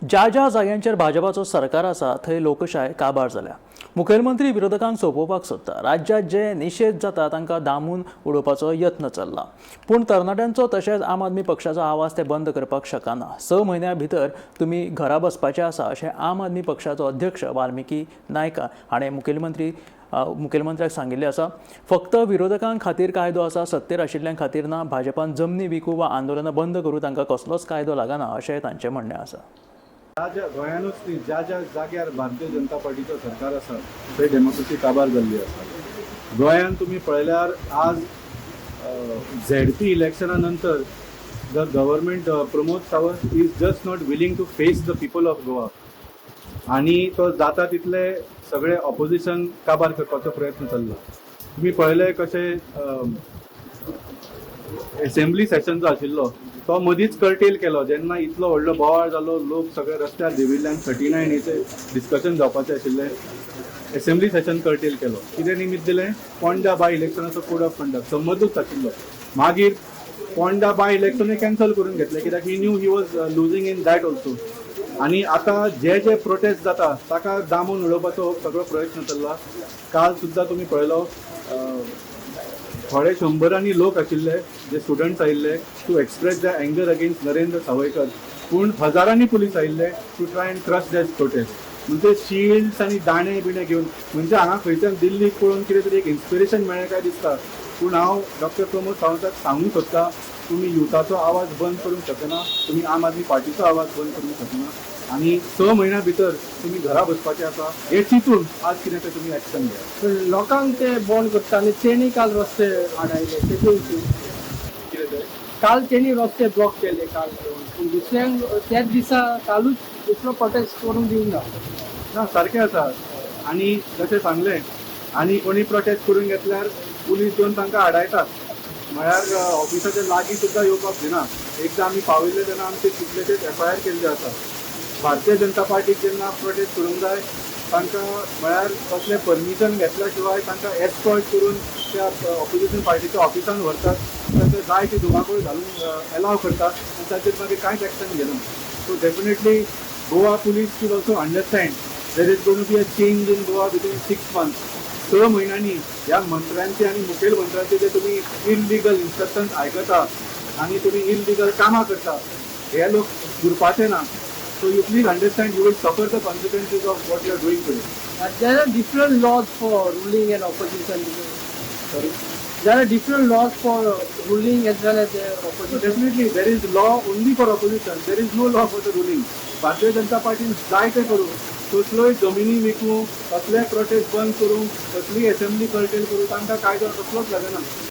ज्या ज्या जाग्यांचेर भाजपाचो सरकार आसा थंय लोकशाय काबार जाल्या। मुखेलमंत्री विरोधकांक सोंपोवपाक सोदता। राज्यात जे निषेध जाता तांकां दामून उडोवपाचो यत्न चल्ला। पूण तरणाट्यांचो तशेंच आम आदमी पक्षाचो आवाज ते बंद करपाक शकना। 6 म्हयन्यां भितर तुमी घरा बसपाचे आसा अशें आम आदमी पक्षाचो अध्यक्ष वाल्मिकी नायका हाणें मुखेलमंत्र्याक सांगिल्लें आसा। फक्त विरोधकांक खातीर कायदो आसा, सत्तेर आशिल्ल्यांक खातीर ना। भाजपान जमनी विकूं वा आंदोलनां बंद करूं तांकां कसलोच कायदो लागना अशें तांचें म्हणणें आसा। गोंयानूच न्ही, ज्या ज्या जाग्यार भारतीय जनता पार्टीचो सरकार आसा थंय डेमोक्रेसी काबार जाल्ली आसा। गोंयान तुमी पळयल्यार आज झेडपी इलेक्शना नंतर the government Pramod Sawant is just not willing to face the people of Goa आनी तो जाता तितले सगळे ऑपोजिशन काबार करपाचो प्रयत्न चल्ला। तुमी पळयलें कशें असेंब्ली सेशन जो आशिल्लो तो मदींच कर्टेल केलो जेन्ना इतलो व्हडलो बोवाळ जालो, लोक सगळे रस्त्यार देविल्ल्यान 39 हेचें डिस्कशन जावपाचें आशिल्लें। असेंब्ली सेशन कर्टेल केलो। कितें निमित्त दिलें? पोंडा बाय इलेक्शनाचो कोड ऑफ कंडक्ट संबंदूच आशिल्लो। मागीर पोंडा बाय इलेक्शनूय कॅन्सल करून घेतलें कित्याक he knew he was losing in that also. आनी आतां जे जे प्रोटेस्ट जाता ताका दामून उडोवपाचो सगळो प्रयत्न चल्ला। काल सुद्दां तुमी पळयलो थोडे शंबरांनी लोक आशिल्ले जे स्टुडंट्स आयिल्ले to express the anger against Narendra Sawaikar, पूण हजारांनी पुलीस आयिल्ले to try and crush that protest. म्हणजे शिल्ड्स आनी दाणे बिणे घेवन म्हणजे हांगा खंयच्यान दिल्लीक पळोवन कितें तरी एक इन्स्पिरेशन मेळ्ळें काय दिसता। पूण हांव डॉक्टर प्रमोद सावंताक सांगूंक सोदता, तुमी युथाचो आवाज बंद करूंक शकना, तुमी आम आदमी पार्टीचो आवाज बंद करूंक शकना आनी 6 म्हयन्यां भितर तुमी घरा बसपाचें आसा हे चिंतून आज कितें तें तुमी एक्शन घेया। लोकांक ते बंद करता आनी तेणी काल रस्ते आडायले तेजे विशीं कितें तें काल तेणी रस्ते ब्लॉक केले काल पूण दुसऱ्यांक त्याच दिसा कालूच दुसरो प्रोटेस्ट करूंक दिवंक ना। ना सारकें आसा आनी जशें सांगलें आनी कोणी प्रोटेस्ट करून घेतल्यार पुलीस येवन तांकां आडायतात, म्हळ्यार ऑफिसाच्या लागीं सुद्दां येवपाक दिना। एकदां आमी पावयल्ले तेन्ना आमचे कितलेशेच FIR केल्ले आसा। भारतीय जनता पार्टीक जेन्ना प्रोटेस्ट करूंक जाय तांकां म्हळ्यार कसलें परमिशन घेतल्या शिवाय तांकां एस्कॉर्ट करून त्या ऑपोजिशन पार्टीच्या ऑफिसान व्हरतात, तांकां जाय ती धुमाकूळ घालून एलाव करतात आनी ताचेर मागीर कांयच एक्शन घेना। So definitely Goa police should also understand there is going to be a change in Goa within 6 months। 6 म्हयन्यांनी ह्या मंत्र्यांचे आनी मुखेलमंत्र्यांचे जे तुमी इलिगल इन्स्ट्रक्शन्स आयकता आनी तुमी इलिगल कामां करता हे लोक उरपाचे ना। So you please understand you will suffer the consequences of what you are doing today. There are different laws for ruling and opposition. Sorry? There are different laws for ruling as well as the So opposition. definitely there is law only for opposition. There is no law for the ruling. Bharatiya Janata पार्टीन जाय ते करूं, कसलोय जमिनी विकूं, कसलेय prostate बंद करूं, कसली assembly cartel करूं, तांकां कायदो कसलोच लागना।